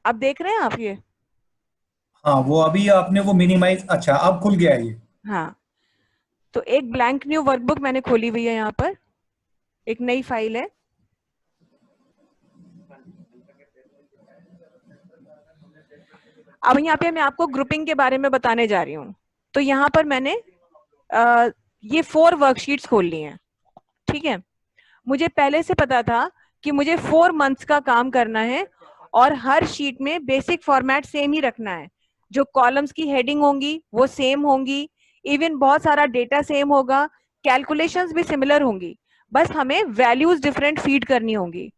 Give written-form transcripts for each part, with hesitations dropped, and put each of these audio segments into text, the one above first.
आप देख रहे हैं आप ये? हाँ, वो अभी आपने वो मिनिमाइज, अच्छा अब खुल गया है ये। हाँ, तो एक ब्लैंक न्यू वर्कबुक मैंने खोली हुई है यहाँ पर, एक नई फाइल है। अब यहाँ पे मैं आपको ग्रुपिंग के बारे में बताने जा रही हूँ। तो यहाँ पर मैंने ये 4 वर्कशीट्स खोल ली हैं, ठीक है। मुझे पहले से पता था कि मुझे 4 मंथ्स का काम करना है और हर शीट में बेसिक फॉर्मेट सेम ही रखना है। जो कॉलम्स की हेडिंग होंगी वो सेम होंगी, इवन बहुत सारा डेटा सेम होगा, कैलकुलेशंस भी सिमिलर होंगी, बस हमें वैल्यूज डिफरेंट फीड करनी होंगी।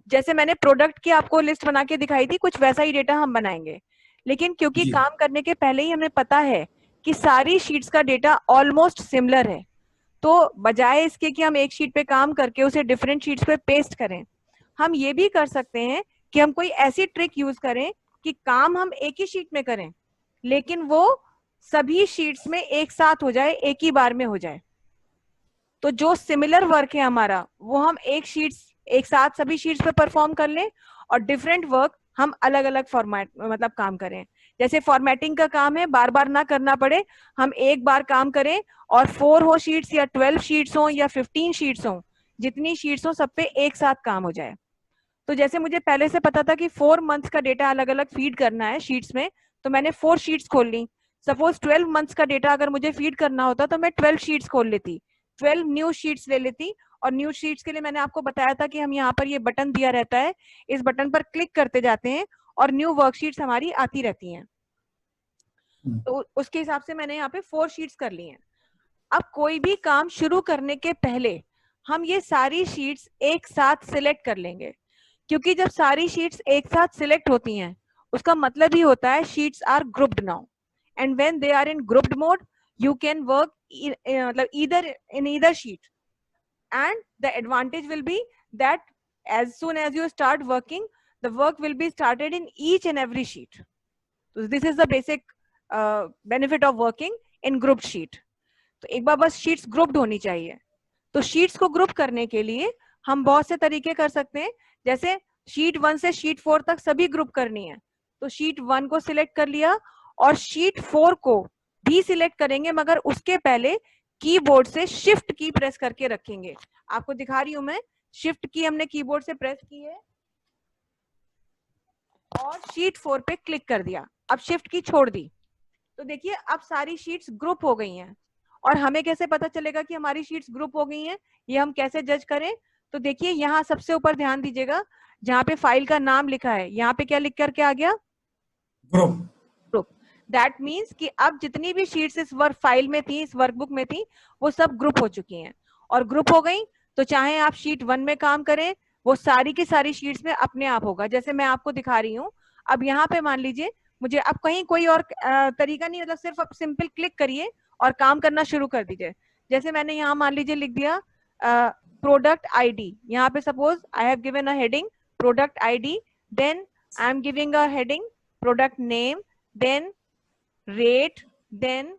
जैसे मैंने प्रोडक्ट की आपको लिस्ट बना के दिखाई थी, कुछ वैसा ही डेटा हम बनाएंगे। लेकिन क्योंकि जी। काम करने के पहले ही हमें पता है कि सारी शीट्स का डेटा ऑलमोस्ट सिमिलर है, तो बजाय इसके कि हम एक शीट पे काम करके उसे डिफरेंट शीट्स पे पेस्ट करें, हम ये भी कर सकते हैं कि हम कोई ऐसी ट्रिक यूज करें कि काम हम एक ही शीट में करें, लेकिन वो सभी शीट्स में एक साथ हो जाए, एक ही बार में हो जाए। तो जो सिमिलर वर्क है हमारा, वो हम एक साथ सभी शीट्स पे परफॉर्म कर लें, और डिफरेंट वर्क हम अलग अलग फॉर्मेट मतलब काम करें। जैसे फॉर्मेटिंग का काम है, बार बार ना करना पड़े, हम एक बार काम करें, और 4 हो शीट्स या 12 शीट्स हो या 15 शीट्स हो, जितनी शीट्स हो सब पे एक साथ काम हो जाए। तो जैसे मुझे पहले से पता था कि 4 मंथ्स का डेटा अलग अलग फीड करना है शीट्स में, तो मैंने 4 शीट्स खोल ली। सपोज 12 मंथ्स का डेटा अगर मुझे फीड करना होता तो मैं 12 शीट्स खोल लेती, 12 न्यू शीट्स ले लेती। और न्यू शीट्स के लिए मैंने आपको बताया था कि हम यहाँ पर ये बटन दिया रहता है, इस बटन पर क्लिक करते जाते हैं और न्यू वर्कशीट्स हमारी आती रहती हैं। हम्म। तो उसके हिसाब से मैंने यहाँ पे 4 शीट्स कर ली हैं। अब कोई भी काम शुरू करने के पहले हम ये सारी शीट्स एक साथ सिलेक्ट कर लेंगे, क्योंकि जब सारी शीट्स एक साथ सिलेक्ट होती हैं, उसका मतलब ही होता है sheets are grouped now, and when they are in grouped mode you can work मतलब either in either sheet, and the advantage will be that as soon as you start working, the work will be started in each and every sheet. So this is the basic benefit of working in grouped sheet. तो एक बार बस sheets grouped होनी चाहिए। तो sheets को group करने के लिए हम बहुत से तरीके कर सकते हैं। जैसे शीट 1 से शीट 4 तक सभी ग्रुप करनी है, तो शीट 1 को सिलेक्ट कर लिया और शीट 4 को भी सिलेक्ट करेंगे, मगर उसके पहले कीबोर्ड से शिफ्ट की प्रेस करके रखेंगे। आपको दिखा रही हूं मैं, शिफ्ट की हमने कीबोर्ड से प्रेस की है और शीट 4 पे क्लिक कर दिया, अब शिफ्ट की छोड़ दी, तो देखिए अब सारी शीट्स ग्रुप हो गई हैं। और हमें कैसे पता चलेगा कि हमारी शीट्स ग्रुप हो गई हैं, ये हम कैसे जज करें? तो देखिए यहाँ सबसे ऊपर ध्यान दीजिएगा, जहाँ पे फाइल का नाम लिखा है, यहाँ पे क्या लिख करके आ गया? ग्रुप। ग्रुप। दैट मीन्स कि अब जितनी भी शीट्स इस वर्क फाइल में थी, इस वर्कबुक में थी, वो सब ग्रुप हो चुकी हैं। और ग्रुप हो गई तो चाहे आप शीट 1 में काम करें, वो सारी की सारी शीट्स में अपने आप होगा, जैसे मैं आपको दिखा रही हूँ। अब यहाँ पे मान लीजिए मुझे अब कहीं कोई और तरीका नहीं, मतलब सिर्फ अब सिंपल क्लिक करिए और काम करना शुरू कर दीजिए। जैसे मैंने यहाँ मान लीजिए लिख दिया प्रोडक्ट आईडी, यहाँ पे suppose I have given a heading product ID, then I am giving a heading product name, then rate, then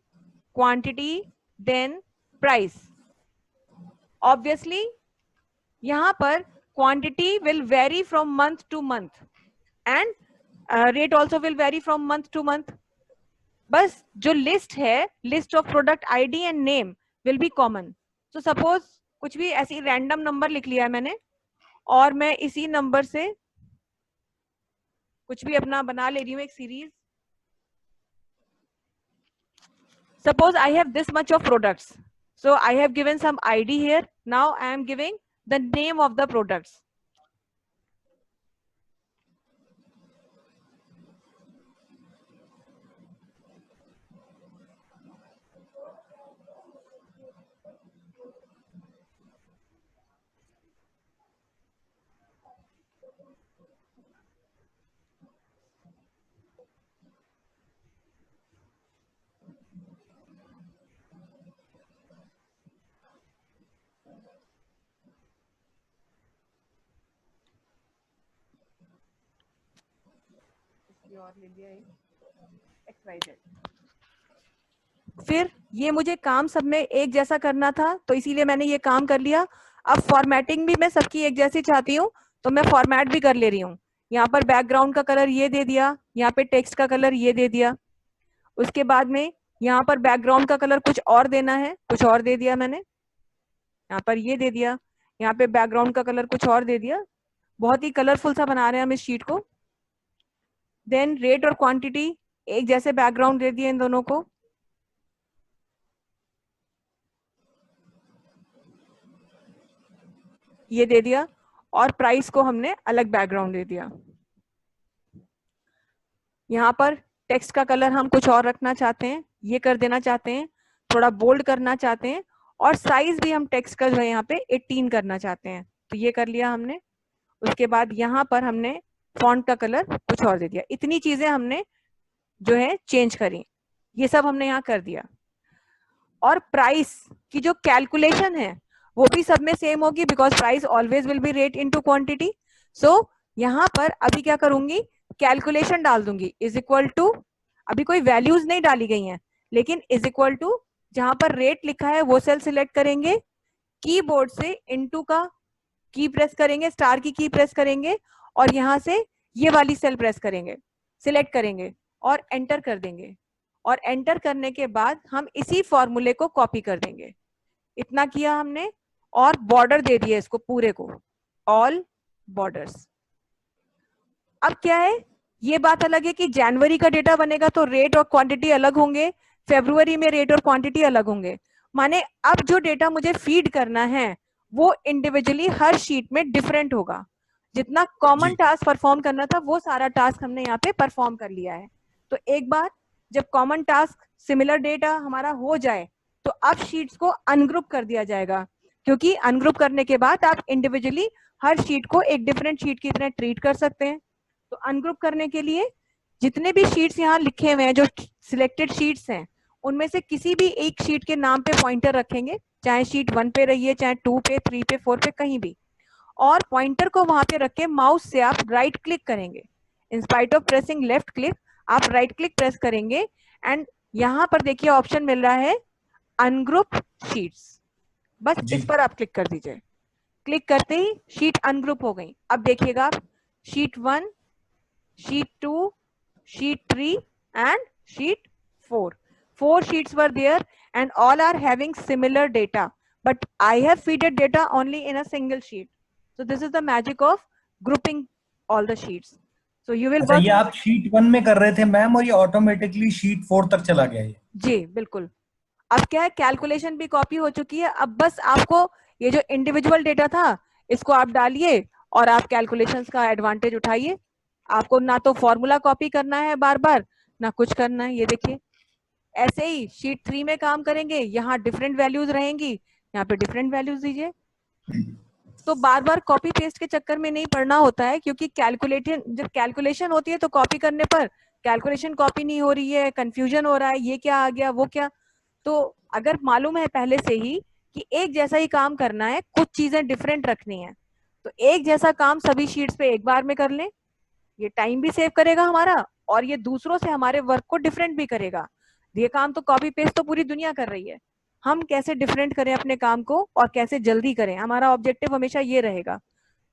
quantity, then price. Obviously यहाँ पर quantity will vary from month to month and rate also will vary from month to month. बस जो list है, list of product ID and name will be common. तो suppose कुछ भी ऐसी random number लिख लिया है मैंने, और मैं इसी नंबर से कुछ भी अपना बना ले रही हूँ एक series. Suppose I have this much of products. So I have given some ID here. Now I am giving the name of the products. फिर ये मुझे काम सब में एक जैसा करना था, तो इसीलिए मैंने ये काम कर लिया। अब फॉर्मेटिंग भी मैं सबकी एक जैसी चाहती हूँ, तो मैं फॉर्मेट भी कर ले रही हूँ। यहाँ पर बैकग्राउंड का कलर ये दे दिया, यहाँ पे टेक्स्ट का कलर ये दे दिया। उसके बाद में यहाँ पर बैकग्राउंड का कलर कुछ और देना है, कुछ और दे दिया मैंने, यहाँ पर ये दे दिया, यहाँ पे बैकग्राउंड का कलर कुछ और दे दिया। बहुत ही कलरफुल सा बना रहे हैं हम इस शीट को। देन रेट और क्वांटिटी एक जैसे बैकग्राउंड दे दिए इन दोनों को। ये दे दिया, और प्राइस को हमने अलग बैकग्राउंड दे दिया। यहाँ पर टेक्स्ट का कलर हम कुछ और रखना चाहते हैं, ये कर देना चाहते हैं, थोड़ा बोल्ड करना चाहते हैं, और साइज भी हम टेक्स्ट का जो है यहाँ पे 18 करना चाहते हैं, तो ये कर लिया हमने। उसके बाद यहाँ पर हमने फॉन्ट का कलर कुछ और दे दिया। इतनी चीजें हमने जो है चेंज करी, ये सब हमने यहाँ कर दिया। और प्राइस की जो कैलकुलेशन है वो भी सब में सेम होगी, because price always will be rate into quantity. So यहाँ पर अभी क्या करूंगी, कैलकुलेशन डाल दूंगी, इज इक्वल टू, अभी कोई वैल्यूज नहीं डाली गई हैं, लेकिन इज इक्वल टू जहां पर रेट लिखा है वो सेल सिलेक्ट करेंगे, कीबोर्ड से इनटू का की प्रेस करेंगे, स्टार की प्रेस करेंगे, और यहां से ये वाली सेल प्रेस करेंगे, सिलेक्ट करेंगे और एंटर कर देंगे। और एंटर करने के बाद हम इसी फॉर्मूले को कॉपी कर देंगे। इतना किया हमने, और बॉर्डर दे दिया इसको पूरे को, ऑल बॉर्डर्स। अब क्या है, ये बात अलग है कि जनवरी का डेटा बनेगा तो रेट और क्वांटिटी अलग होंगे, फरवरी में रेट और क्वांटिटी अलग होंगे। माने अब जो डेटा मुझे फीड करना है वो इंडिविजुअली हर शीट में डिफरेंट होगा। जितना कॉमन टास्क परफॉर्म करना था वो सारा टास्क हमने यहाँ पे परफॉर्म कर लिया है। तो एक बार जब कॉमन टास्क सिमिलर डेटा हमारा हो जाए तो अब शीट्स को अनग्रुप कर दिया जाएगा, क्योंकि अनग्रुप करने के बाद आप इंडिविजुअली हर शीट को एक डिफरेंट शीट की तरह ट्रीट कर सकते हैं। तो अनग्रुप करने के लिए जितने भी शीट्स यहाँ लिखे हुए हैं, जो सिलेक्टेड शीट्स हैं, उनमें से किसी भी एक शीट के नाम पे पॉइंटर रखेंगे, चाहे शीट 1 पे रहिए, चाहे 2 पे, 3 पे, 4 पे, कहीं भी, और पॉइंटर को वहां पे रख के माउस से आप राइट क्लिक करेंगे। In spite of pressing left click, आप राइट क्लिक प्रेस करेंगे, एंड यहाँ पर देखिए ऑप्शन मिल रहा है अनग्रुप शीट्स, बस इस पर आप क्लिक कर दीजिए। क्लिक करते ही शीट अनग्रुप हो गई। अब देखिएगा आप, sheet 1, sheet 2, sheet 3 and sheet 4. 4 sheets were there and all are having similar data, but I have fed data only in a single sheet. So this is the magic of grouping all the sheets. So you will अच्छा, work, ये आप sheet 1 में कर रहे थे ma'am, और ये automatically sheet 4 तक चला गया ये? जी बिल्कुल। अब क्या है, कैलकुलेशन भी कॉपी हो चुकी है, अब बस आपको ये जो इंडिविजुअल डेटा था इसको आप डालिए और आप कैलकुलेशंस का एडवांटेज उठाइए। आपको ना तो फॉर्मूला कॉपी करना है बार बार, ना कुछ करना है। ये देखिए ऐसे ही शीट 3 में काम करेंगे, यहाँ डिफरेंट वैल्यूज रहेंगी, यहाँ पे डिफरेंट वैल्यूज दीजिए। तो बार बार कॉपी पेस्ट के चक्कर में नहीं पड़ना होता है, क्योंकि कैलकुलेशन, जब कैलकुलेशन होती है तो कॉपी करने पर कैलकुलेशन कॉपी नहीं हो रही है, कंफ्यूजन हो रहा है, ये क्या आ गया वो क्या। तो अगर मालूम है पहले से ही कि एक जैसा ही काम करना है, कुछ चीजें डिफरेंट रखनी है, तो एक जैसा काम सभी शीट्स पे एक बार में कर लें। ये टाइम भी सेव करेगा हमारा, और ये दूसरों से हमारे वर्क को डिफरेंट भी करेगा। ये काम तो कॉपी पेस्ट तो पूरी दुनिया कर रही है, हम कैसे डिफरेंट करें अपने काम को और कैसे जल्दी करें, हमारा ऑब्जेक्टिव हमेशा ये रहेगा।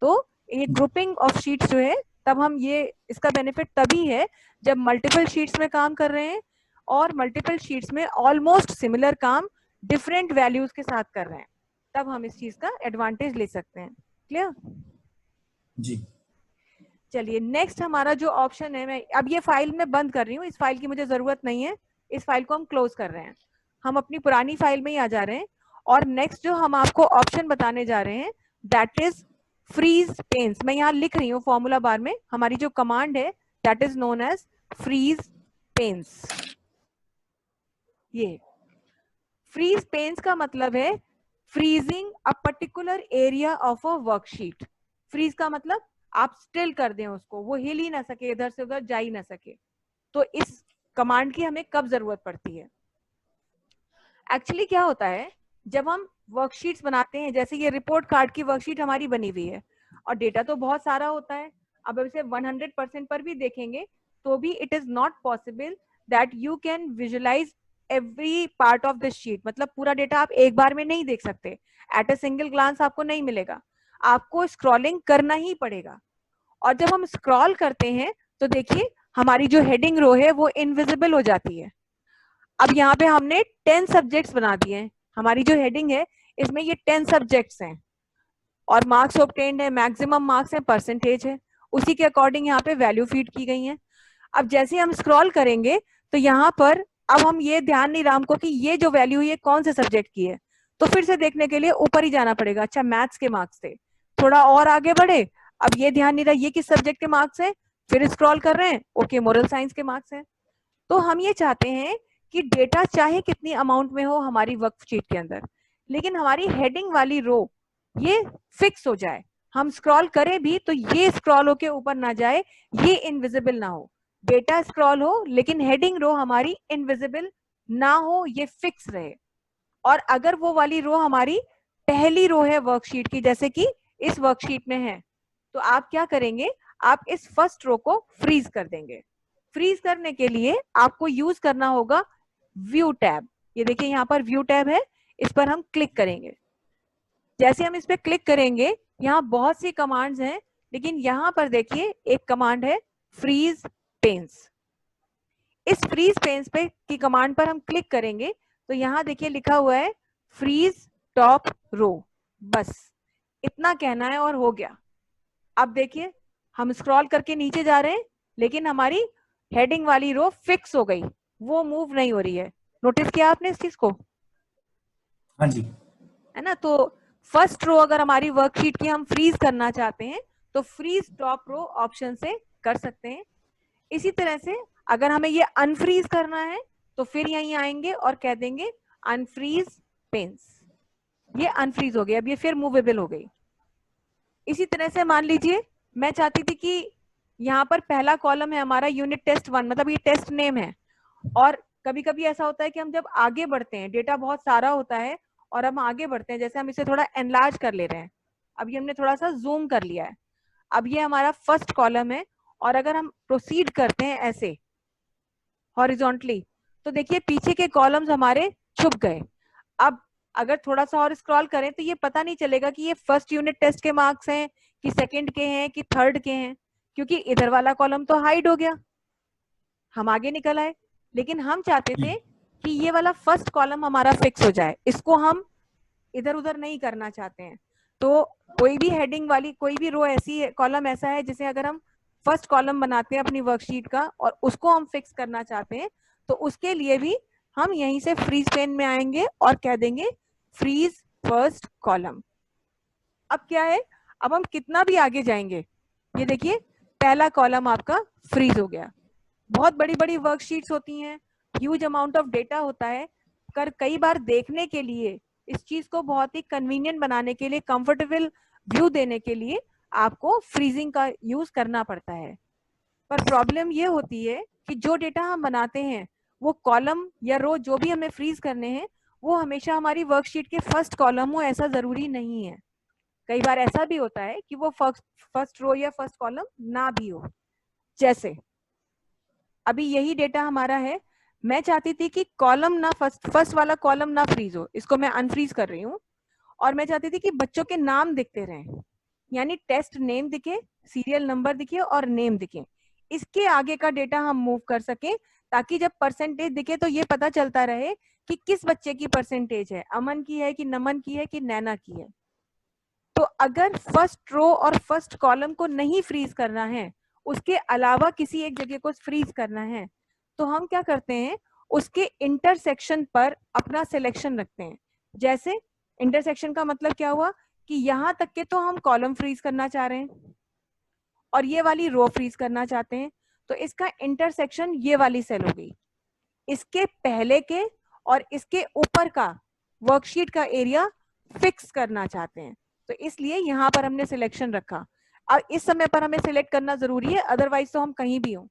तो ये ग्रुपिंग ऑफ शीट्स जो है, तब हम ये, इसका बेनिफिट तभी है जब मल्टीपल शीट्स में काम कर रहे हैं और मल्टीपल शीट्स में ऑलमोस्ट सिमिलर काम डिफरेंट वैल्यूज के साथ कर रहे हैं, तब हम इस चीज का एडवांटेज ले सकते हैं। क्लियर? जी। चलिए नेक्स्ट हमारा जो ऑप्शन है, मैं अब ये फाइल में बंद कर रही हूँ, इस फाइल की मुझे जरूरत नहीं है, इस फाइल को हम क्लोज कर रहे हैं, हम अपनी पुरानी फाइल में ही आ जा रहे हैं। और नेक्स्ट जो हम आपको ऑप्शन बताने जा रहे हैं दैट इज फ्रीज पेन्स। मैं यहाँ लिख रही हूँ फॉर्मूला बार में, हमारी जो कमांड है that is known as freeze panes. ये फ्रीज पेन्स का मतलब है freezing a particular area of a worksheet. Freeze का मतलब आप स्टिल कर दें उसको, वो हिल ही ना सके, इधर से उधर जा ही ना सके। तो इस कमांड की हमें कब जरूरत पड़ती है? एक्चुअली क्या होता है, जब हम वर्कशीट्स बनाते हैं, जैसे ये रिपोर्ट कार्ड की वर्कशीट हमारी बनी हुई है और डेटा तो बहुत सारा होता है, अब इसे 100% पर भी देखेंगे तो भी it is not possible that you can visualise every part of the sheet. मतलब पूरा डेटा आप एक बार में नहीं देख सकते, एट अ सिंगल ग्लांस आपको नहीं मिलेगा, आपको स्क्रॉलिंग करना ही पड़ेगा। और जब हम स्क्रॉल करते हैं तो देखिए हमारी जो हेडिंग रो है वो इनविजिबल हो जाती है। अब यहाँ पे हमने 10 सब्जेक्ट्स बना दिए हैं, हमारी जो हेडिंग है इसमें ये 10 सब्जेक्ट्स हैं और मार्क्स ऑब्टेन्ड है, मैक्सिमम मार्क्स है, परसेंटेज है, उसी के अकॉर्डिंग यहाँ पे वैल्यू फीड की गई है। अब जैसे हम स्क्रॉल करेंगे तो यहाँ पर अब हम ये ध्यान नहीं रहा हमको कि ये जो वैल्यू है कौन से सब्जेक्ट की है, तो फिर से देखने के लिए ऊपर ही जाना पड़ेगा। अच्छा मैथ्स के मार्क्स थे, थोड़ा और आगे बढ़े, अब ये ध्यान नहीं रहा ये किस सब्जेक्ट के मार्क्स है, फिर स्क्रॉल कर रहे हैं, ओके मोरल साइंस के मार्क्स है। तो हम ये चाहते हैं कि डेटा चाहे कितनी अमाउंट में हो हमारी वर्कशीट के अंदर, लेकिन हमारी हेडिंग वाली रो ये फिक्स हो जाए। हम स्क्रॉल करें भी तो ये स्क्रॉल होके ऊपर ना जाए, ये इनविजिबल ना हो। डेटा स्क्रॉल हो लेकिन हेडिंग रो हमारी इनविजिबल ना हो, ये फिक्स रहे। और अगर वो वाली रो हमारी पहली रो है वर्कशीट की, जैसे कि इस वर्कशीट में है, तो आप क्या करेंगे, आप इस फर्स्ट रो को फ्रीज कर देंगे। फ्रीज करने के लिए आपको यूज करना होगा व्यू टैब। ये देखिए यहाँ पर व्यू टैब है, इस पर हम क्लिक करेंगे। जैसे हम इस पे क्लिक करेंगे यहाँ बहुत सी कमांड्स हैं, लेकिन यहाँ पर देखिए एक कमांड है फ्रीज पेन्स। इस फ्रीज पेन्स पे की कमांड पर हम क्लिक करेंगे तो यहाँ देखिए लिखा हुआ है फ्रीज टॉप रो। बस इतना कहना है और हो गया। अब देखिए हम स्क्रॉल करके नीचे जा रहे हैं लेकिन हमारी हेडिंग वाली रो फिक्स हो गई, वो मूव नहीं हो रही है। नोटिस किया आपने इस चीज को? हाँ जी। है ना? तो फर्स्ट रो अगर हमारी वर्कशीट की हम फ्रीज करना चाहते हैं तो फ्रीज टॉप रो ऑप्शन से कर सकते हैं। इसी तरह से अगर हमें ये अनफ्रीज करना है तो फिर यहीं आएंगे और कह देंगे अनफ्रीज पेन्स। ये अनफ्रीज हो गया, अब ये फिर मूवेबल हो गई। इसी तरह से मान लीजिए मैं चाहती थी कि यहाँ पर पहला कॉलम है हमारा यूनिट टेस्ट 1, मतलब ये टेस्ट नेम है। और कभी कभी ऐसा होता है कि हम जब आगे बढ़ते हैं, डेटा बहुत सारा होता है और हम आगे बढ़ते हैं, जैसे हम इसे थोड़ा एनलार्ज कर ले रहे हैं, अब ये हमने थोड़ा सा जूम कर लिया है, अब ये हमारा फर्स्ट कॉलम है। और अगर हम प्रोसीड करते हैं ऐसे हॉरिजॉन्टली तो देखिए पीछे के कॉलम्स हमारे छुप गए। अब अगर थोड़ा सा और स्क्रॉल करें तो ये पता नहीं चलेगा कि ये फर्स्ट यूनिट टेस्ट के मार्क्स हैं कि सेकंड के हैं कि थर्ड के हैं, क्योंकि इधर वाला कॉलम तो हाइड हो गया, हम आगे निकल आए। लेकिन हम चाहते थे कि ये वाला फर्स्ट कॉलम हमारा फिक्स हो जाए, इसको हम इधर उधर नहीं करना चाहते हैं। तो कोई भी हेडिंग वाली कोई भी रो ऐसी कॉलम ऐसा है जिसे अगर हम फर्स्ट कॉलम बनाते हैं अपनी वर्कशीट का और उसको हम फिक्स करना चाहते हैं तो उसके लिए भी हम यहीं से फ्रीज पेन में आएंगे और कह देंगे फ्रीज फर्स्ट कॉलम। अब क्या है, अब हम कितना भी आगे जाएंगे, ये देखिए पहला कॉलम आपका फ्रीज हो गया। बहुत बड़ी बड़ी वर्कशीट्स होती हैं, ह्यूज अमाउंट ऑफ डेटा होता है, कर कई बार देखने के लिए इस चीज को बहुत ही कन्वीनियंट बनाने के लिए, कंफर्टेबल व्यू देने के लिए आपको फ्रीजिंग का यूज करना पड़ता है। पर प्रॉब्लम ये होती है कि जो डेटा हम बनाते हैं वो कॉलम या रो जो भी हमें फ्रीज करने हैं वो हमेशा हमारी वर्कशीट के फर्स्ट कॉलम हो, ऐसा जरूरी नहीं है। कई बार ऐसा भी होता है कि वो फर्स्ट रो या फर्स्ट कॉलम ना भी हो। जैसे अभी यही डेटा हमारा है, मैं चाहती थी कि कॉलम ना फर्स्ट वाला कॉलम ना फ्रीज हो, इसको मैं अनफ्रीज कर रही हूँ। और मैं चाहती थी कि बच्चों के नाम दिखते रहें, यानी टेस्ट नेम दिखे, सीरियल नंबर दिखे और नेम दिखे। इसके आगे का डेटा हम मूव कर सके ताकि जब परसेंटेज दिखे तो ये पता चलता रहे कि किस बच्चे की परसेंटेज है, अमन की है कि नमन की है कि नैना की है। तो अगर फर्स्ट रो और फर्स्ट कॉलम को नहीं फ्रीज करना है, उसके अलावा किसी एक जगह को फ्रीज करना है, तो हम क्या करते हैं, उसके इंटरसेक्शन पर अपना सिलेक्शन रखते हैं। जैसे इंटरसेक्शन का मतलब क्या हुआ कि यहां तक के तो हम कॉलम फ्रीज करना चाह रहे हैं और ये वाली रो फ्रीज करना चाहते हैं, तो इसका इंटरसेक्शन ये वाली सेल हो गई। इसके पहले के और इसके ऊपर का वर्कशीट का एरिया फिक्स करना चाहते हैं, तो इसलिए यहां पर हमने सिलेक्शन रखा। अब इस समय पर हमें सिलेक्ट करना जरूरी है, अदरवाइज तो हम कहीं भी हो।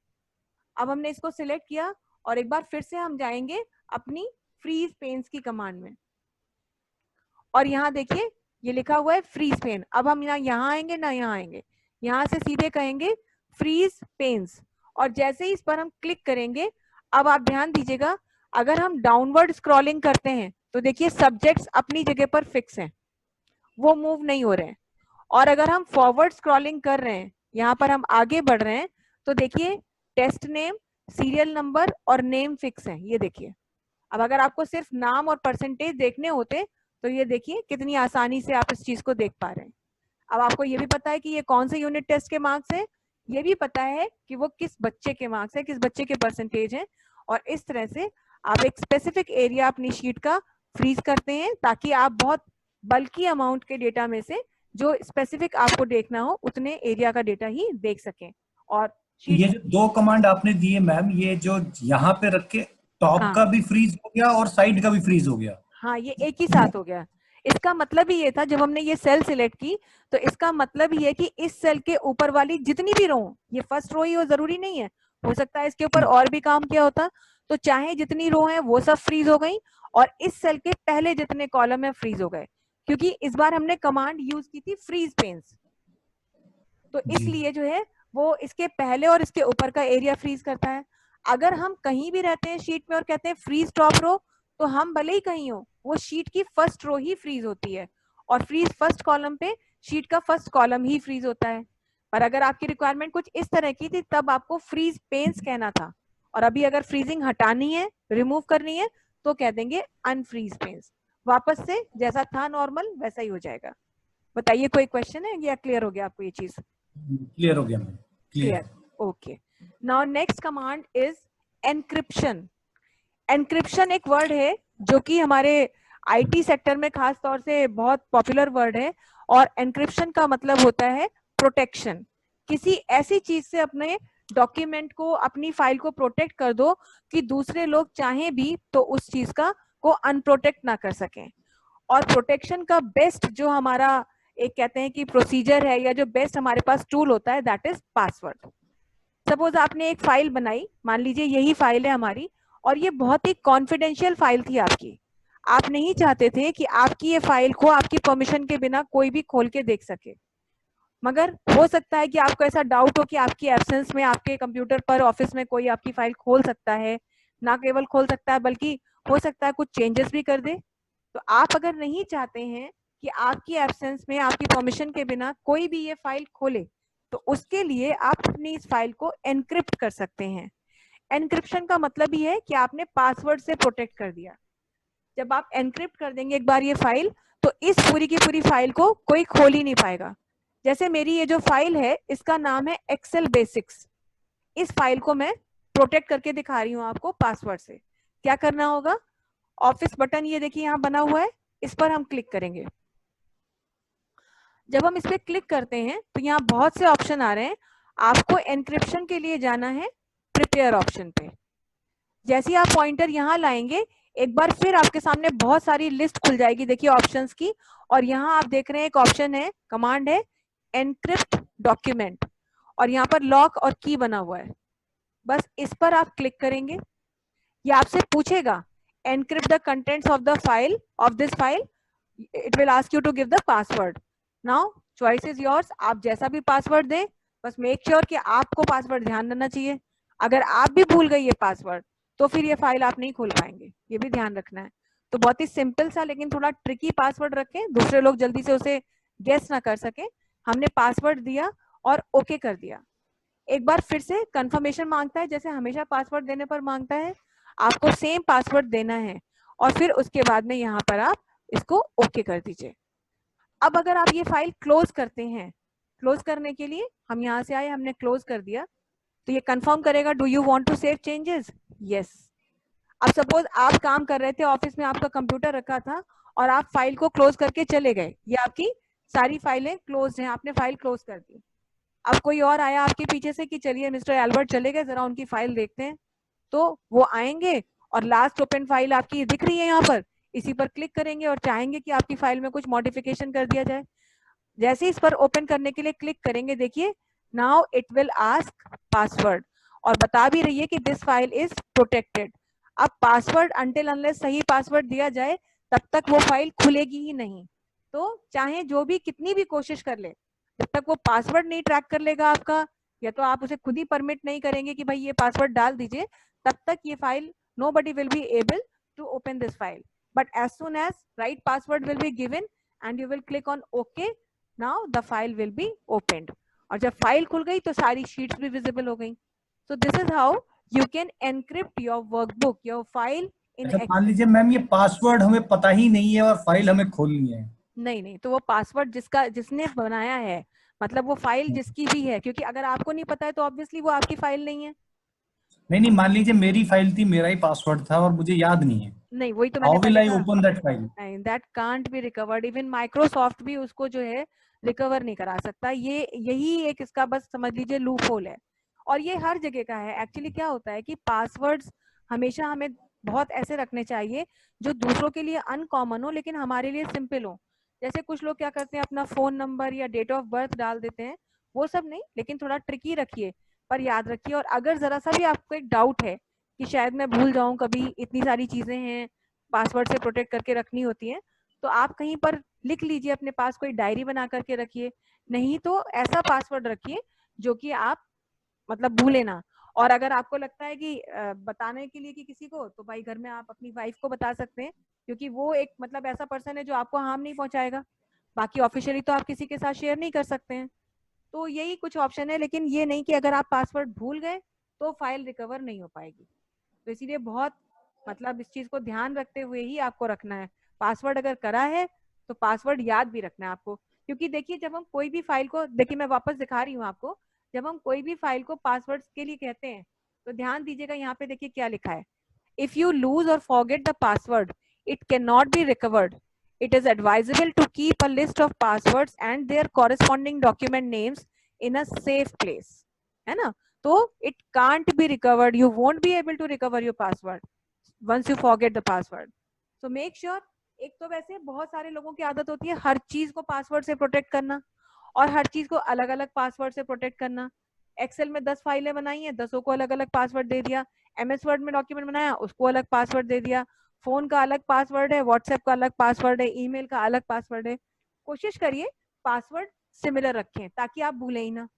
अब हमने इसको सिलेक्ट किया और एक बार फिर से हम जाएंगे अपनी फ्रीज पेन्स की कमांड में और यहाँ देखिए ये लिखा हुआ है फ्रीज पेन। अब हम ना यहाँ आएंगे ना यहाँ आएंगे, यहाँ से सीधे कहेंगे फ्रीज पेन्स और जैसे ही इस पर हम क्लिक करेंगे, अब आप ध्यान दीजिएगा अगर हम डाउनवर्ड स्क्रॉलिंग करते हैं तो देखिए सब्जेक्ट्स अपनी जगह पर फिक्स हैं, वो मूव नहीं हो रहे हैं। और अगर हम फॉरवर्ड स्क्रॉलिंग कर रहे हैं यहाँ पर हम आगे बढ़ रहे हैं तो देखिए टेस्ट नेम, सीरियल नंबर और नेम फिक्स है। ये देखिए, अब अगर आपको सिर्फ नाम और परसेंटेज देखने होते तो ये देखिए कितनी आसानी से आप इस चीज को देख पा रहे हैं। अब आपको ये भी पता है कि ये कौन से यूनिट टेस्ट के मार्क्स है, ये भी पता है कि वो किस बच्चे के मार्क्स है, किस बच्चे के परसेंटेज है, और इस तरह से आप एक स्पेसिफिक एरिया अपनी शीट का फ्रीज करते हैं ताकि आप बहुत बल्कि अमाउंट के डेटा में से जो स्पेसिफिक आपको देखना हो उतने एरिया का डेटा ही देख सकें। और तो ये शीट, जो दो कमांड आपने दिए मैम, ये जो यहाँ पे रख के टॉप हाँ का भी फ्रीज हो गया और साइड का भी फ्रीज हो गया। हाँ, ये एक ही साथ हो गया। इसका मतलब ही ये था, जब हमने ये सेल सिलेक्ट की तो इसका मतलब ही है कि इस सेल के ऊपर वाली जितनी भी रो, ये फर्स्ट रो ही हो जरूरी नहीं है, हो सकता है इसके ऊपर और भी काम किया होता, तो चाहे जितनी रो है वो सब फ्रीज हो गई, और इस सेल के पहले जितने कॉलम है फ्रीज हो गए, क्योंकि इस बार हमने कमांड यूज की थी फ्रीज पेन्स। तो जी इसलिए जो है वो इसके पहले और इसके ऊपर का एरिया फ्रीज करता है। अगर हम कहीं भी रहते हैं शीट में और कहते हैं फ्रीज टॉप रो, तो हम भले ही कहीं हो, वो शीट की फर्स्ट रो ही फ्रीज होती है, और फ्रीज फर्स्ट कॉलम पे शीट का फर्स्ट कॉलम ही फ्रीज होता है। पर अगर आपकी रिक्वायरमेंट कुछ इस तरह की थी तब आपको फ्रीज पेन्स कहना था, और अभी अगर फ्रीजिंग हटानी है, रिमूव करनी है, तो कह देंगे अनफ्रीज पेन्स। वापस से जैसा था नॉर्मल वैसा ही हो जाएगा। बताइए कोई क्वेश्चन है या क्लियर हो गया आपको ये चीज? क्लियर हो गया ma'am, clear. Clear. Okay. Now next command is encryption. Encryption एक वर्ड है जो कि हमारे आईटी सेक्टर में खास तौर से बहुत पॉपुलर वर्ड है, और एनक्रिप्शन का मतलब होता है प्रोटेक्शन। किसी ऐसी चीज से अपने डॉक्यूमेंट को, अपनी फाइल को प्रोटेक्ट कर दो कि दूसरे लोग चाहें भी तो उस चीज का को अनप्रोटेक्ट ना कर सकें। और प्रोटेक्शन का बेस्ट जो हमारा एक कहते हैं कि प्रोसीजर है, या जो बेस्ट हमारे पास टूल होता है, दैट इज पासवर्ड। सपोज आपने एक फाइल बनाई, मान लीजिए यही फाइल है हमारी, और ये बहुत ही कॉन्फिडेंशियल फाइल थी आपकी, आप नहीं चाहते थे कि आपकी ये फाइल को आपकी परमिशन के बिना कोई भी खोल के देख सके। मगर हो सकता है कि आपको ऐसा डाउट हो कि आपकी एब्सेंस में आपके कंप्यूटर पर ऑफिस में कोई आपकी फाइल खोल सकता है, ना केवल खोल सकता है बल्कि हो सकता है कुछ चेंजेस भी कर दे। तो आप अगर नहीं चाहते हैं कि आपकी एब्सेंस में आपकी परमिशन के बिना कोई भी ये फाइल खोले, तो उसके लिए आप अपनी इस फाइल को एनक्रिप्ट कर सकते हैं। एनक्रिप्शन का मतलब ही है कि आपने पासवर्ड से प्रोटेक्ट कर दिया। जब आप एनक्रिप्ट कर देंगे एक बार ये फाइल, तो इस पूरी की पूरी फाइल को कोई खोल ही नहीं पाएगा। जैसे मेरी ये जो फाइल है इसका नाम है एक्सेल बेसिक्स, इस फाइल को मैं प्रोटेक्ट करके दिखा रही हूँ आपको पासवर्ड से। क्या करना होगा, ऑफिस बटन ये देखिए यहाँ बना हुआ है, इस पर हम क्लिक करेंगे। जब हम इस पर क्लिक करते हैं तो यहाँ बहुत से ऑप्शन आ रहे हैं। आपको एनक्रिप्शन के लिए जाना है प्रिपेयर ऑप्शन पे। जैसे ही आप पॉइंटर यहाँ लाएंगे, एक बार फिर आपके सामने बहुत सारी लिस्ट खुल जाएगी, देखिए ऑप्शंस की, और यहाँ आप देख रहे हैं एक ऑप्शन है, कमांड है एनक्रिप्ट डॉक्यूमेंट, और यहाँ पर लॉक और की बना हुआ है। बस इस पर आप क्लिक करेंगे, ये आपसे पूछेगा encrypt the contents of the file of this file, it will ask you to give the password. Now choice is yours, आप जैसा भी पासवर्ड दें, बस मेक श्योर कि आपको पासवर्ड ध्यान रहना चाहिए। अगर आप भी भूल गए ये पासवर्ड तो फिर ये फाइल आप नहीं खोल पाएंगे, ये भी ध्यान रखना है। तो बहुत ही सिंपल सा लेकिन थोड़ा ट्रिकी पासवर्ड रखें, दूसरे लोग जल्दी से उसे गेस ना कर सके। हमने पासवर्ड दिया और ओके कर दिया। एक बार फिर से कंफर्मेशन मांगता है, जैसे हमेशा पासवर्ड देने पर मांगता है, आपको सेम पासवर्ड देना है, और फिर उसके बाद में यहाँ पर आप इसको ओके कर दीजिए। अब अगर आप ये फाइल क्लोज करते हैं, क्लोज करने के लिए हम यहाँ से आए, हमने क्लोज कर दिया, तो ये कंफर्म करेगा do you want to save changes, yes. अब सपोज आप काम कर रहे थे ऑफिस में, आपका कंप्यूटर रखा था और आप फाइल को क्लोज करके चले गए, ये आपकी सारी फाइलें क्लोज हैं, आपने फाइल क्लोज कर दी। अब कोई और आया आपके पीछे से कि चलिए मिस्टर एल्बर्ट चले गए, जरा उनकी फाइल देखते हैं, तो वो आएंगे और लास्ट ओपन फाइल आपकी दिख रही है यहाँ पर, इसी पर क्लिक करेंगे और चाहेंगे कि आपकी फाइल में कुछ मॉडिफिकेशन कर दिया जाए। जैसे इस पर ओपन करने के लिए क्लिक करेंगे, देखिए now it will ask password, और बता भी रही है कि दिस फाइल इज प्रोटेक्टेड। अब पासवर्ड अनटिल अनलेस सही पासवर्ड दिया जाए तब तक वो फाइल खुलेगी ही नहीं। तो चाहे जो भी कितनी भी कोशिश कर ले, जब तक वो पासवर्ड नहीं ट्रैक कर लेगा आपका, या तो आप उसे खुद ही परमिट नहीं करेंगे कि भाई ये पासवर्ड डाल दीजिए, तब तक ये file nobody will be able to open this file. But as soon as right password will be given and you will click on OK, now the file will be opened. और जब file खुल गई तो सारी sheets भी visible हो गई. So this is how you can encrypt your workbook, your file in अच्छा मान एक्सेल. लीजिए मैम ये पासवर्ड हमें पता ही नहीं है और फाइल हमें खोलनी है. नहीं नहीं, तो वो पासवर्ड जिसने बनाया है, मतलब वो फाइल जिसकी भी है, क्योंकि अगर आपको नहीं पता है तो ऑब्वियसली वो आपकी फाइल नहीं है. नहीं नहीं, मान लीजिए मेरी फाइल थी, मेरा ही पासवर्ड था और मुझे याद नहीं है. नहीं, वही तो मैंने हाउ विल पहले आई कहा. Open that file? नहीं, that can't be recovered. Even Microsoft भी उसको जो है रिकवर नहीं करा सकता. ये यही एक इसका बस समझ लीजिए लूप होल है. और ये हर जगह का है. एक्चुअली क्या होता है कि पासवर्ड्स हमेशा हमें बहुत ऐसे रखने चाहिए जो दूसरों के लिए अनकॉमन हो लेकिन हमारे लिए सिंपल हो. जैसे कुछ लोग क्या करते हैं, अपना फोन नंबर या डेट ऑफ बर्थ डाल देते हैं. वो सब नहीं, लेकिन थोड़ा ट्रिकी रखिए, पर याद रखिए. और अगर जरा सा भी आपको एक डाउट है कि शायद मैं भूल जाऊं, कभी इतनी सारी चीजें हैं पासवर्ड से प्रोटेक्ट करके रखनी होती है, तो आप कहीं पर लिख लीजिए, अपने पास कोई डायरी बना करके रखिए. नहीं तो ऐसा पासवर्ड रखिए जो कि आप मतलब भूले ना. और अगर आपको लगता है कि बताने के लिए कि किसी को, तो भाई घर में आप अपनी वाइफ को बता सकते हैं, क्योंकि वो एक मतलब ऐसा पर्सन है जो आपको हार्म नहीं पहुंचाएगा. बाकी ऑफिशियली तो आप किसी के साथ शेयर नहीं कर सकते हैं. तो यही कुछ ऑप्शन है, लेकिन ये नहीं कि अगर आप पासवर्ड भूल गए तो फाइल रिकवर नहीं हो पाएगी. तो इसीलिए बहुत मतलब इस चीज को ध्यान रखते हुए ही आपको रखना है. पासवर्ड अगर करा है तो पासवर्ड याद भी रखना है आपको. क्योंकि देखिए, जब हम कोई भी फाइल को, देखिए मैं वापस दिखा रही हूँ आपको, जब हम कोई भी फाइल को पासवर्ड के लिए कहते हैं तो ध्यान दीजिएगा, यहाँ पे देखिए क्या लिखा है. इफ यू लूज और forget the password, it can not be recovered. It is advisable to keep a list of passwords and their corresponding document names in a safe place. है ना? तो it can't be recovered, you won't be able to recover your password once you forget the password. So make sure. एक तो वैसे बहुत सारे लोगों की आदत होती है हर चीज को पासवर्ड से प्रोटेक्ट करना, और हर चीज को अलग अलग पासवर्ड से प्रोटेक्ट करना. एक्सेल में 10 फाइलें बनाई हैं, 10 को अलग अलग पासवर्ड दे दिया. एमएस वर्ड में डॉक्यूमेंट बनाया, उसको अलग पासवर्ड दे दिया. फोन का अलग पासवर्ड है, व्हाट्सएप का अलग पासवर्ड है, ईमेल का अलग पासवर्ड है. कोशिश करिए पासवर्ड सिमिलर रखें ताकि आप भूलें ही ना,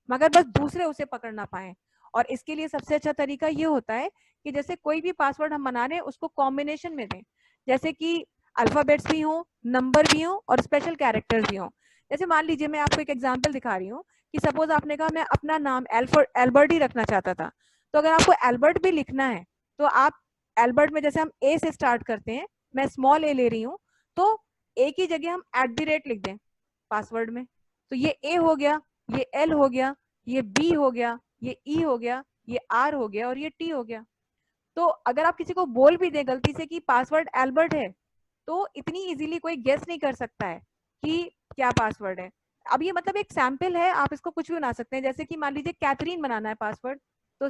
मगर बस दूसरे उसे पकड़ ना पाए. और इसके लिए सबसे अच्छा तरीका ये होता है कि जैसे कोई भी पासवर्ड हम बना रहे हैं उसको कॉम्बिनेशन में दें. जैसे कि अल्फाबेट्स भी हों, नंबर भी हों और स्पेशल कैरेक्टर्स भी हों. जैसे मान लीजिए मैं आपको एक एग्जांपल दिखा रही हूँ कि सपोज आपने कहा मैं अपना नाम एल्बर्ट ही रखना चाहता था. तो अगर आपको एल्बर्ट भी लिखना है तो आप एल्बर्ट में जैसे हम ए से स्टार्ट करते हैं, मैं स्मॉल ए ले रही हूँ, तो ए की जगह हम @ लिख दें पासवर्ड में. तो ये ए हो गया, ये एल हो गया, ये बी हो गया, ये ई हो गया, ये आर हो गया और ये टी हो गया. तो अगर आप किसी को बोल भी दें गलती से कि पासवर्ड एल्बर्ट है, तो इतनी इजीली कोई गेस नहीं कर सकता है कि क्या पासवर्ड है. अब ये मतलब एक सैंपल है, आप इसको कुछ भी बना सकते हैं. जैसे कि मान लीजिए कैथरीन बनाना है पासवर्ड, तो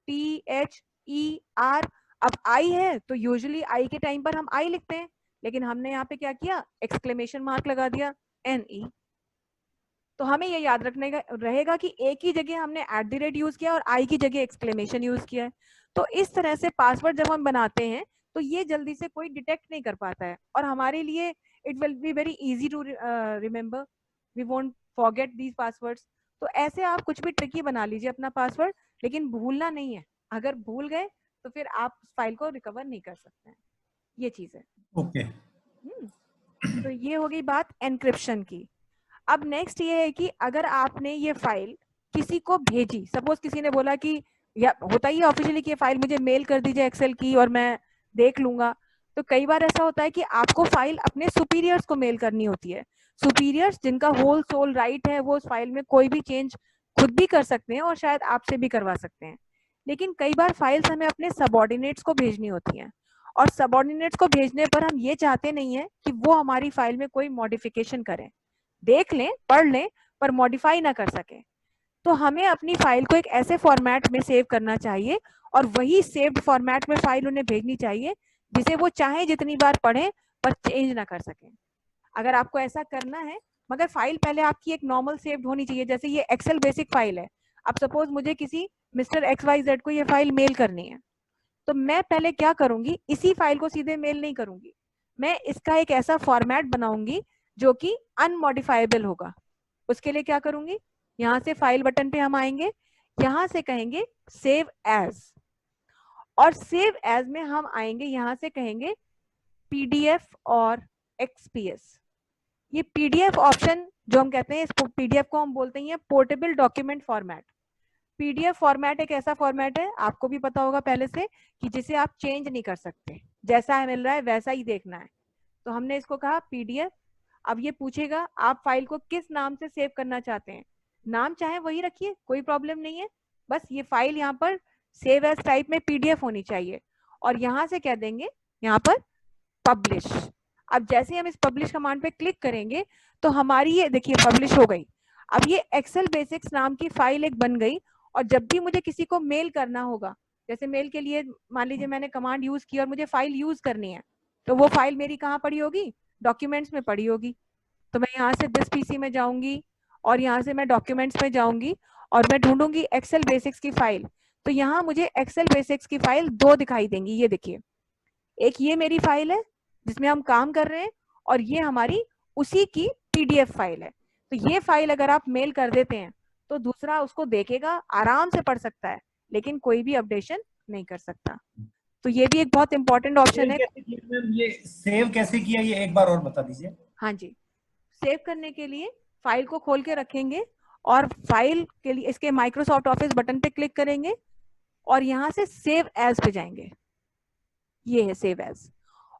CATHER. अब आई है तो यूजुअली आई के टाइम पर हम आई लिखते हैं, लेकिन हमने यहाँ पे क्या किया, एक्सक्लेमेशन मार्क लगा दिया, NE. तो हमें ये याद रखने का रहेगा कि ए की जगह हमने @ यूज किया और आई की जगह एक्सक्लेमेशन यूज किया है. तो इस तरह से पासवर्ड जब हम बनाते हैं तो ये जल्दी से कोई डिटेक्ट नहीं कर पाता है, और हमारे लिए it will be very easy to remember. We won't forget these passwords. तो ऐसे आप कुछ भी ट्रिकी बना लीजिए अपना पासवर्ड, लेकिन भूलना नहीं है. अगर भूल गए तो फिर आप फाइल को रिकवर नहीं कर सकते हैं. ये चीज है. ओके. तो ये हो गई बात एनक्रिप्शन की. अब नेक्स्ट ये है कि अगर आपने ये फाइल किसी को भेजी, सपोज किसी ने बोला कि, या होता ही ऑफिशियली कि ये फाइल मुझे मेल कर दीजिए एक्सेल की और मैं देख लूंगा. तो कई बार ऐसा होता है कि आपको फाइल अपने सुपीरियर्स को मेल करनी होती है. सुपीरियर्स जिनका होल सोल राइट है, वो उस फाइल में कोई भी चेंज खुद भी कर सकते हैं और शायद आपसे भी करवा सकते हैं. लेकिन कई बार फाइल्स हमें अपने सबॉर्डिनेट्स को भेजनी होती हैं, और सबॉर्डिनेट्स को भेजने पर हम ये चाहते नहीं है कि वो हमारी फाइल में कोई मॉडिफिकेशन करें. देख लें, पढ़ लें, पर मॉडिफाई ना कर सके. तो हमें अपनी फाइल को एक ऐसे फॉर्मेट में सेव करना चाहिए और वही सेव्ड फॉर्मेट में फाइल उन्हें भेजनी चाहिए जिसे वो चाहे जितनी बार पढ़ें पर चेंज ना कर सकें. अगर आपको ऐसा करना है, मगर फाइल पहले आपकी एक नॉर्मल सेव्ड होनी चाहिए. जैसे ये एक्सेल बेसिक फाइल है, अब सपोज मुझे किसी मिस्टर XYZ को ये फाइल मेल करनी है, तो मैं पहले क्या करूंगी, इसी फाइल को सीधे मेल नहीं करूंगी, मैं इसका एक ऐसा फॉर्मेट बनाऊंगी जो कि अनमॉडिफाइबल होगा. उसके लिए क्या करूंगी, यहां से फाइल बटन पे हम आएंगे, यहां से कहेंगे सेव एज, और सेव एज में हम आएंगे, यहां से कहेंगे PDF और XPS. ये पीडीएफ ऑप्शन जो हम कहते हैं, इस पीडीएफ को हम बोलते हैं portable document format. PDF format एक ऐसा फॉर्मेट है, आपको भी पता होगा पहले से, कि जिसे आप चेंज नहीं कर सकते, जैसा मिल रहा है वैसा ही देखना है। तो हमने इसको कहा पीडीएफ। अब ये पूछेगा आप फाइल को किस नाम से सेव करना चाहते हैं। नाम चाहे वही रखिए, कोई प्रॉब्लम नहीं है, बस ये फाइल यहाँ पर सेव एज टाइप में पीडीएफ होनी चाहिए। और यहाँ से कह देंगे यहाँ पर पब्लिश। अब जैसे हम इस पब्लिश कमांड पे क्लिक करेंगे तो हमारी ये देखिए पब्लिश हो गई। अब ये एक्सेल बेसिक्स नाम की फाइल एक बन गई। और जब भी मुझे किसी को मेल करना होगा, जैसे मेल के लिए मान लीजिए मैंने कमांड यूज की और मुझे फाइल यूज करनी है, तो वो फाइल मेरी कहाँ पड़ी होगी, डॉक्यूमेंट्स में पड़ी होगी। तो मैं यहाँ से दिस पीसी में जाऊंगी और यहाँ से मैं डॉक्यूमेंट्स में जाऊंगी और मैं ढूंढूंगी एक्सेल बेसिक्स की फाइल। तो यहाँ मुझे एक्सेल बेसिक्स की फाइल 2 दिखाई देंगी, ये देखिए, एक ये मेरी फाइल है जिसमें हम काम कर रहे हैं और ये हमारी उसी की पीडीएफ फाइल है। तो ये फाइल अगर आप मेल कर देते हैं तो दूसरा उसको देखेगा, आराम से पढ़ सकता है, लेकिन कोई भी अपडेशन नहीं कर सकता। तो ये भी एक बहुत इंपॉर्टेंट ऑप्शन है। ये सेव कैसे किया, ये एक बार और बता दीजिए। हाँ जी, सेव करने के लिए फाइल को खोल के रखेंगे और फाइल के लिए इसके माइक्रोसॉफ्ट ऑफिस बटन पे क्लिक करेंगे और यहाँ से सेव एज पे जाएंगे, ये है सेव एज।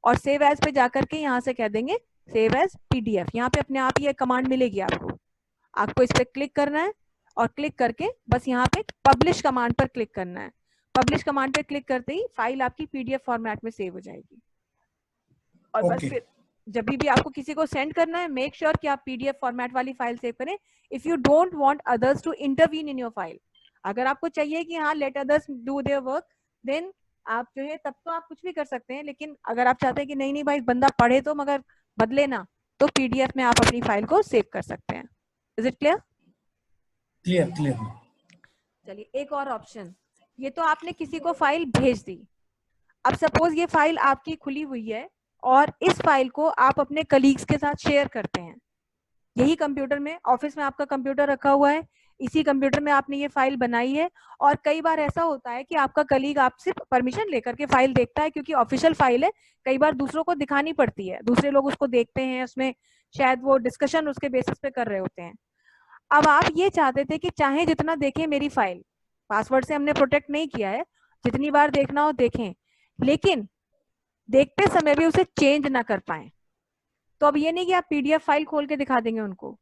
और सेव एज पे जाकर के यहाँ से कह देंगे सेव एज पीडीएफ। यहाँ पे अपने आप ये कमांड मिलेगी आपको, आपको इस पे क्लिक करना है और क्लिक करके बस यहाँ पे पब्लिश कमांड पर क्लिक करना है। पब्लिश कमांड पे क्लिक करते ही फाइल आपकी पीडीएफ फॉर्मेट में सेव हो जाएगी। और बस फिर जब भी आपको किसी को सेंड करना है, मेक श्योर कि आप पीडीएफ फॉर्मेट वाली फाइल सेव करें। If you don't want others to intervene in your file, अगर आपको चाहिए कि हाँ let others do their work, then आप जो है तब तो आप कुछ भी कर सकते हैं। लेकिन अगर आप चाहते हैं कि नहीं नहीं भाई बंदा पढ़े तो मगर बदले ना, तो पीडीएफ में आप अपनी फाइल को सेव कर सकते हैं। Is it clear? Clear clear. चलिए एक और ऑप्शन, ये तो आपने किसी को फाइल भेज दी। अब सपोज ये फाइल आपकी खुली हुई है और इस फाइल को आप अपने कलीग्स के साथ शेयर करते हैं। यही कंप्यूटर में, ऑफिस में आपका कंप्यूटर रखा हुआ है, इसी कंप्यूटर में आपने ये फाइल बनाई है। और कई बार ऐसा होता है कि आपका कलीग आपसे परमिशन लेकर के फाइल देखता है, क्योंकि ऑफिशियल फाइल है, कई बार दूसरों को दिखानी पड़ती है, दूसरे लोग उसको देखते हैं, उसमें शायद वो डिस्कशन उसके बेसिस पे कर रहे होते हैं। अब आप ये चाहते थे कि चाहे जितना देखें मेरी फाइल, पासवर्ड से हमने प्रोटेक्ट नहीं किया है, जितनी बार देखना हो देखें, लेकिन देखते समय भी उसे चेंज ना कर पाए। तो अब ये नहीं कि आप पीडीएफ फाइल खोल के दिखा देंगे उनको,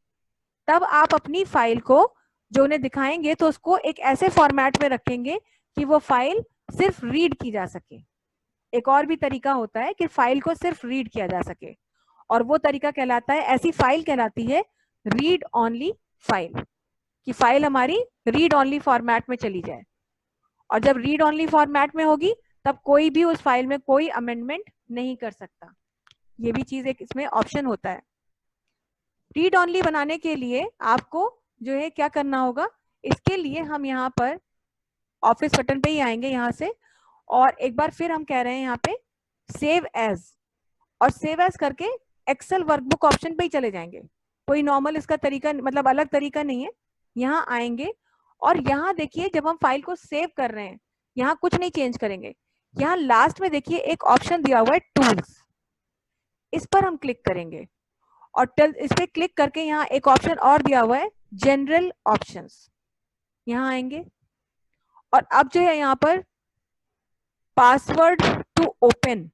तब आप अपनी फाइल को जो उन्हें दिखाएंगे तो उसको एक ऐसे फॉर्मेट में रखेंगे कि वो फाइल सिर्फ रीड की जा सके। एक और भी तरीका होता है कि फाइल को सिर्फ रीड किया जा सके, और वो तरीका कहलाता है, ऐसी फाइल कहलाती है रीड ओनली फाइल, कि फाइल हमारी रीड ओनली फॉर्मेट में चली जाए। और जब रीड ओनली फॉर्मेट में होगी तब कोई भी उस फाइल में कोई अमेंडमेंट नहीं कर सकता। ये भी चीज एक इसमें ऑप्शन होता है। रीड ओनली बनाने के लिए आपको जो है क्या करना होगा, इसके लिए हम यहाँ पर ऑफिस बटन पे ही आएंगे यहाँ से, और एक बार फिर हम कह रहे हैं यहाँ पे सेव एज, और सेव एज करके एक्सेल वर्कबुक ऑप्शन पे ही चले जाएंगे। कोई नॉर्मल इसका तरीका, मतलब अलग तरीका नहीं है। यहाँ आएंगे और यहाँ देखिए जब हम फाइल को सेव कर रहे हैं, यहाँ कुछ नहीं चेंज करेंगे। यहाँ लास्ट में देखिए एक ऑप्शन दिया हुआ है टूल्स, इस पर हम क्लिक करेंगे और इस पे क्लिक करके यहाँ एक ऑप्शन और दिया हुआ है जनरल ऑप्शंस, यहाँ आएंगे और अब जो है यहाँ पर पासवर्ड टू ओपन,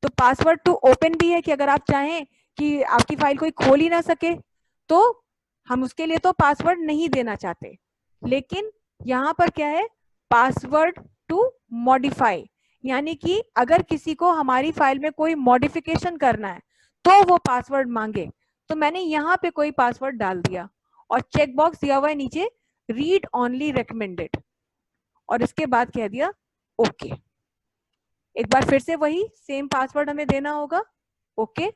तो पासवर्ड टू ओपन भी है कि अगर आप चाहें कि आपकी फाइल कोई खोल ही ना सके तो हम उसके लिए तो पासवर्ड नहीं देना चाहते। लेकिन यहाँ पर क्या है, पासवर्ड टू मॉडिफाई, यानी कि अगर किसी को हमारी फाइल में कोई मॉडिफिकेशन करना है तो वो पासवर्ड मांगे, तो मैंने यहाँ पे कोई पासवर्ड डाल दिया और चेक बॉक्स दिया हुआ है नीचे रीड ओनली रिकमेंडेड, और इसके बाद कह दिया ओके। एक बार फिर से वही सेम पासवर्ड हमें देना होगा, ओके,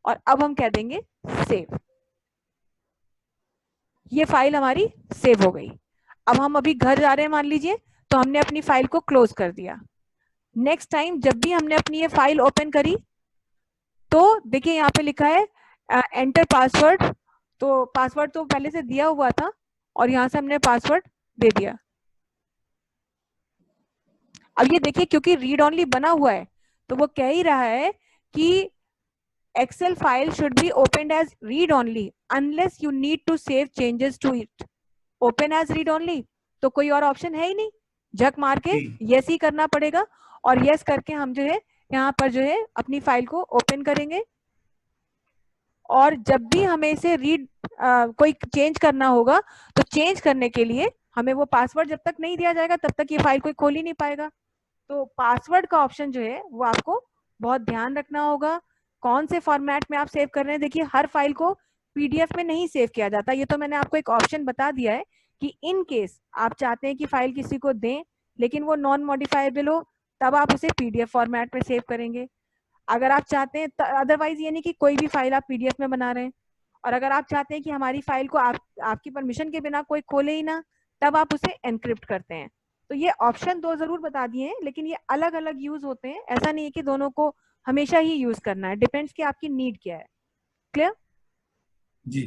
और अब हम कह देंगे सेव। ये फाइल हमारी सेव हो गई। अब हम अभी घर जा रहे हैं मान लीजिए, तो हमने अपनी फाइल को क्लोज कर दिया। नेक्स्ट टाइम जब भी हमने अपनी ये फाइल ओपन करी तो देखिए यहाँ पे लिखा है एंटर पासवर्ड, तो पासवर्ड तो पहले से दिया हुआ था और यहाँ से हमने पासवर्ड दे दिया। अब ये देखिए क्योंकि रीड ओनली बना हुआ है तो वो कह ही रहा है कि Excel file should be opened as read only unless you need to save changes to it. Open as read only, तो कोई और ऑप्शन है ही नहीं, झक मार के यस ही करना पड़ेगा, और यस करके हम जो है यहाँ पर जो है अपनी फाइल को ओपन करेंगे। और जब भी हमें इसे रीड कोई चेंज करना होगा तो चेंज करने के लिए हमें वो पासवर्ड जब तक नहीं दिया जाएगा तब तक ये फाइल कोई खोल ही नहीं पाएगा। तो पासवर्ड का ऑप्शन जो है वो आपको बहुत ध्यान रखना होगा, कौन से फॉर्मेट में आप सेव कर रहे हैं। देखिए हर फाइल को पीडीएफ में नहीं सेव किया जाता, ये तो मैंने आपको एक ऑप्शन बता दिया है कि इन केस आप चाहते हैं कि फाइल किसी को दें लेकिन वो नॉन मॉडिफाइबल हो, तब आप उसे पीडीएफ फॉर्मेट में सेव करेंगे। अगर आप चाहते हैं, अदरवाइज ये नहीं कि कोई भी फाइल आप पीडीएफ में बना रहे हैं, और अगर आप चाहते हैं कि हमारी फाइल को आपकी परमिशन के बिना कोई खोले ही ना, तब आप उसे एनक्रिप्ट करते हैं। तो ये ऑप्शन दो जरूर बता दिए हैं, लेकिन ये अलग अलग यूज होते हैं, ऐसा नहीं है कि दोनों को हमेशा ही यूज करना है, डिपेंड्स कि आपकी नीड क्या है। क्लियर जी।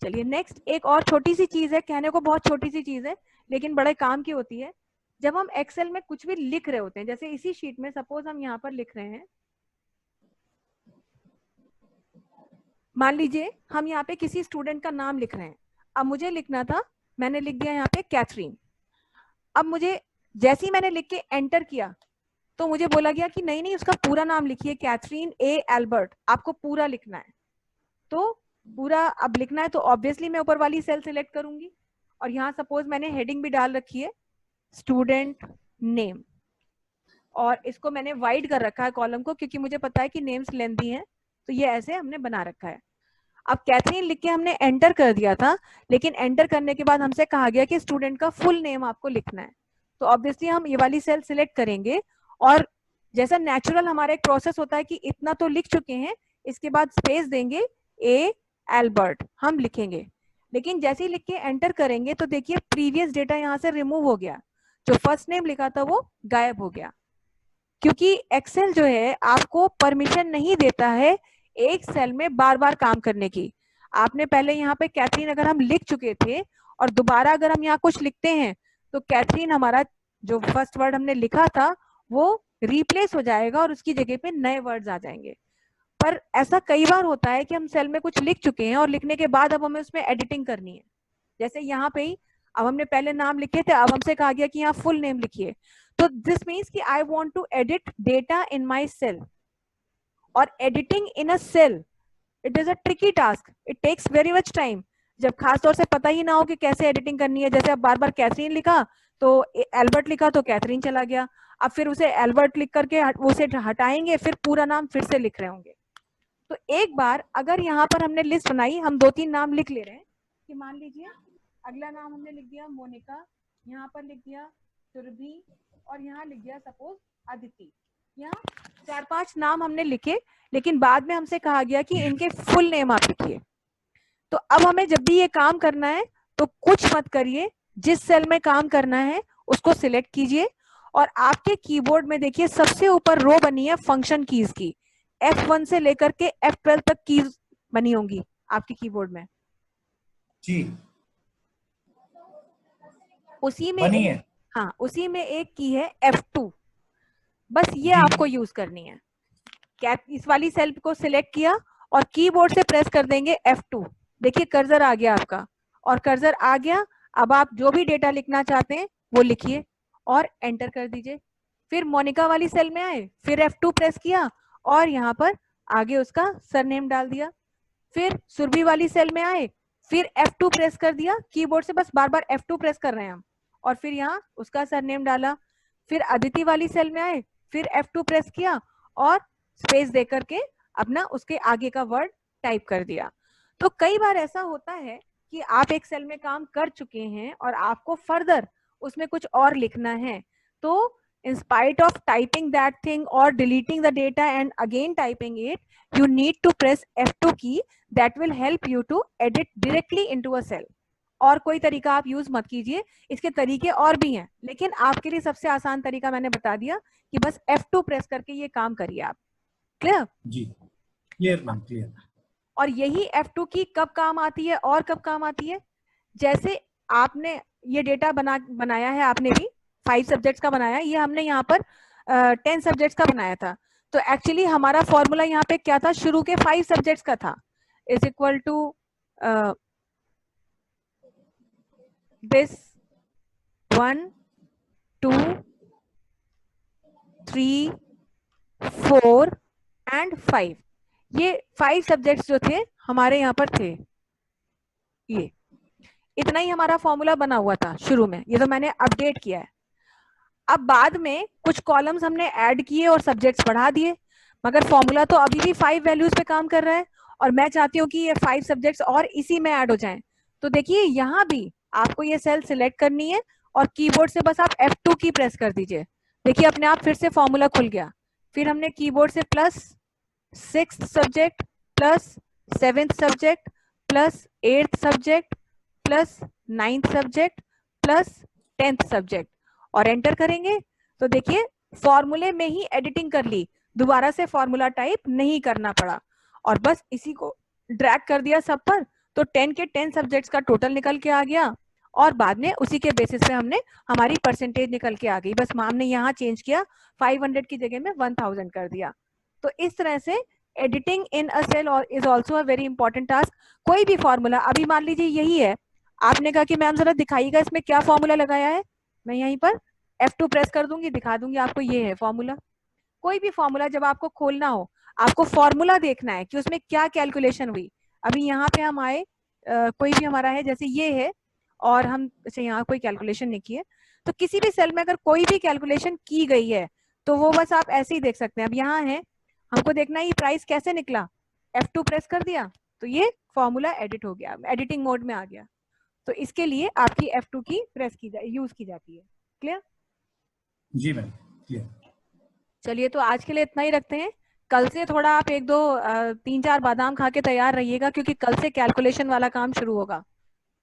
चलिए नेक्स्ट एक और छोटी सी चीज है, कहने को बहुत छोटी सी चीज है लेकिन बड़े काम की होती है। जब हम एक्सेल में कुछ भी लिख रहे होते हैं, जैसे इसी शीट में सपोज हम यहाँ पर लिख रहे हैं, मान लीजिए हम यहाँ पे किसी स्टूडेंट का नाम लिख रहे हैं, अब मुझे लिखना था, मैंने लिख दिया यहाँ पे कैथरीन। अब मुझे जैसे ही मैंने लिख के एंटर किया तो मुझे बोला गया कि नहीं नहीं उसका पूरा नाम लिखिए, कैथरीन ए एल्बर्ट, आपको पूरा लिखना है। तो पूरा अब लिखना है तो ऑब्वियसली मैं ऊपर वाली सेल सिलेक्ट करूंगी, और यहाँ सपोज मैंने हेडिंग भी डाल रखी है स्टूडेंट नेम, और इसको मैंने वाइड कर रखा है कॉलम को, क्योंकि मुझे पता है कि नेम्स लेंथी हैं, तो ये ऐसे हमने बना रखा है। अब कैथरीन लिख के हमने एंटर कर दिया था, लेकिन एंटर करने के बाद हमसे कहा गया कि स्टूडेंट का फुल नेम आपको लिखना है। तो ऑब्वियसली हम ये वाली सेल सिलेक्ट करेंगे, और जैसा नेचुरल हमारा एक प्रोसेस होता है कि इतना तो लिख चुके हैं, इसके बाद स्पेस देंगे, ए एल्बर्ट हम लिखेंगे। लेकिन जैसे ही लिख के एंटर करेंगे तो देखिए प्रीवियस डेटा यहाँ से रिमूव हो गया, जो फर्स्ट नेम लिखा था वो गायब हो गया, क्योंकि एक्सेल जो है आपको परमिशन नहीं देता है एक सेल में बार बार काम करने की। आपने पहले यहाँ पे कैथरीन अगर हम लिख चुके थे और दोबारा अगर हम यहाँ कुछ लिखते हैं तो कैथरीन हमारा जो फर्स्ट वर्ड हमने लिखा था वो रिप्लेस हो जाएगा और उसकी जगह पे नए वर्ड्स आ जाएंगे। पर ऐसा कई बार होता है कि हम सेल में कुछ लिख चुके हैं और लिखने के बाद अब हमें उसमें एडिटिंग करनी है। जैसे यहाँ पे ही अब हमने पहले नाम लिखे थे, अब हमसे कहा गया कि यहाँ फुल नेम लिखिए, तो दिस मीन्स कि I want to edit data in my cell, और editing in a cell it is a tricky task, it takes very much time. जब खास तौर से पता ही ना हो कि कैसे एडिटिंग करनी है, जैसे अब बार बार कैथरीन लिखा तो एल्बर्ट लिखा तो कैथरीन चला गया, अब फिर उसे एल्बर्ट लिख करके उसे हटाएंगे, फिर पूरा नाम फिर से लिख रहे होंगे। तो एक बार अगर यहाँ पर हमने लिस्ट बनाई, हम 2-3 नाम लिख ले रहे हैं कि मान लीजिए अगला नाम हमने लिख दिया मोनिका, यहाँ पर लिख दिया सुरभि, और यहाँ लिख दिया सपोज अदिति। यहाँ 4-5 नाम हमने लिखे, लेकिन बाद में हमसे कहा गया कि इनके फुल नेम आप लिखिए। तो अब हमें जब भी ये काम करना है तो कुछ मत करिए, जिस सेल में काम करना है उसको सिलेक्ट कीजिए, और आपके कीबोर्ड में देखिए सबसे ऊपर रो बनी है फंक्शन कीज की, F1 से लेकर के F12 तक कीज बनी होंगी आपके कीबोर्ड में जी। उसी में बनी है। हाँ उसी में एक की है F2, बस ये जी। आपको यूज करनी है। इस वाली सेल को सिलेक्ट किया और कीबोर्ड से प्रेस कर देंगे F2, देखिए कर्सर आ गया आपका, और कर्सर आ गया, अब आप जो भी डेटा लिखना चाहते हैं वो लिखिए और एंटर कर दीजिए। फिर मोनिका वाली सेल में आए, फिर F2 प्रेस किया और यहाँ पर आगे उसका सरनेम डाल दिया। फिर सुरभि वाली सेल में आए, फिर F2 प्रेस कर दिया, कीबोर्ड से बस बार बार F2 प्रेस कर रहे हैं हम, और फिर यहाँ उसका सरनेम डाला। फिर अदिति वाली सेल में आए, फिर F2 प्रेस किया और स्पेस दे करके अपना उसके आगे का वर्ड टाइप कर दिया। तो कई बार ऐसा होता है कि आप एक सेल में काम कर चुके हैं और आपको फर्दर उसमें कुछ और लिखना है, तो in spite of typing that thing or deleting the data and again typing it, you need to press F2 key, that will help you to edit directly into a cell। और कोई तरीका आप यूज मत कीजिए, इसके तरीके और भी हैं, लेकिन आपके लिए सबसे आसान तरीका मैंने बता दिया कि बस F2 प्रेस करके ये काम करिए आप। क्लियर? जी क्लियर मैम, क्लियर। और यही F2 की कब काम आती है और कब काम आती है, जैसे आपने ये डेटा बनाया है, आपने भी 5 सब्जेक्ट्स का बनाया, ये हमने यहाँ पर 10 सब्जेक्ट्स का बनाया था, तो एक्चुअली हमारा फॉर्मूला यहाँ पे क्या था, शुरू के 5 सब्जेक्ट्स का था, is equal to this 1 2 3 4 and 5। ये 5 सब्जेक्ट्स जो थे हमारे यहाँ पर थे, ये इतना ही हमारा फॉर्मूला बना हुआ था शुरू में, ये तो मैंने अपडेट किया है। अब बाद में कुछ कॉलम्स हमने ऐड किए और सब्जेक्ट्स बढ़ा दिए, मगर फॉर्मूला तो अभी भी 5 वैल्यूज पे काम कर रहा है, और मैं चाहती हूँ कि ये 5 सब्जेक्ट्स और इसी में ऐड हो जाएं। तो देखिए यहाँ भी आपको ये सेल सिलेक्ट करनी है और कीबोर्ड से बस आप F2 की प्रेस कर दीजिए। देखिए अपने आप फिर से फॉर्मूला खुल गया। फिर हमने कीबोर्ड से plus 6th subject plus 7th subject plus 8th subject plus 9th subject plus 10th subject और एंटर करेंगे। तो देखिए फॉर्मूले में ही एडिटिंग कर ली, दोबारा से फॉर्मूला टाइप नहीं करना पड़ा, और बस इसी को ड्रैग कर दिया सब पर, तो 10 के 10 सब्जेक्ट्स का टोटल निकल के आ गया, और बाद में उसी के बेसिस पे हमने हमारी परसेंटेज निकल के आ गई। बस हमने यहाँ चेंज किया, 500 की जगह में 1000 कर दिया। तो इस तरह से editing in a cell is also a very important task. कोई भी फॉर्मूला, अभी मान लीजिए यही है, आपने कहा कि मैम जरा दिखाइएगा इसमें क्या फॉर्मूला लगाया है, मैं यहीं पर F2 प्रेस कर दूंगी, दिखा दूंगी आपको ये है फॉर्मूला। कोई भी फॉर्मूला जब आपको खोलना हो, आपको फॉर्मूला देखना है कि उसमें क्या कैलकुलेशन हुई। अभी यहाँ पे हम आए, कोई भी हमारा है जैसे ये है, और हम अच्छा यहाँ कोई कैलकुलेशन नहीं की है, तो किसी भी सेल में अगर कोई भी कैलकुलेशन की गई है तो वो बस आप ऐसे ही देख सकते हैं। अब यहाँ है, हमको देखना है ये प्राइस कैसे निकला, F2 प्रेस कर दिया तो ये फॉर्मूला एडिट हो गया, एडिटिंग मोड में आ गया। तो इसके लिए आपकी F2 की प्रेस की यूज की जाती है। क्लियर? जी मैम, क्लियर। चलिए तो आज के लिए इतना ही रखते हैं। कल से थोड़ा आप 1-2 3-4 बादाम खा के तैयार रहिएगा, क्योंकि कल से कैलकुलेशन वाला काम शुरू होगा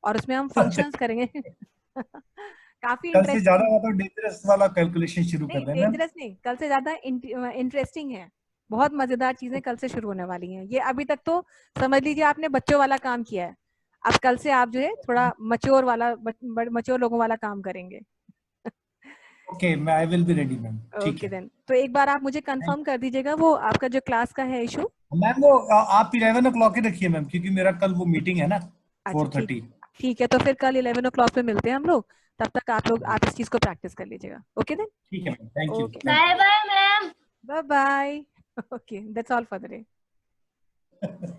और उसमें हम फंक्शंस करेंगे। काफी कल से ज्यादा इंटरेस्टिंग, मतलब डेंजरस वाला कैलकुलेशन शुरू कर नहीं रहे हैं मैम। डेंजरस नहीं, कल से ज्यादा इंटरेस्टिंग है। बहुत मजेदार चीजें कल से शुरू होने वाली हैं। ये अभी तक तो समझ लीजिए आपने बच्चों वाला काम किया है, अब कल से आप जो है थोड़ा मच्योर वाला, मच्योर लोगों वाला काम करेंगे। ओके, मैं I will be ready ma'am, ठीक ओके है। देन, तो एक बार आप मुझे कंफर्म कर दीजिएगा वो आपका जो क्लास का है इशू। मैम वो आप 11 o'clock ही रखिए मैम, क्योंकि मेरा कल वो मीटिंग है ना, अच्छा ठीक, 4:30। ठीक है, तो फिर कल 11 o'clock पे मिलते हैं हम लोग। तब तक आप लोग आप इस चीज को प्रैक्टिस कर लीजिएगा। ओके देन, ठीक है ma'am, thank you, okay, thank bye bye ma'am. Bye bye. Okay, that's all for the day. You.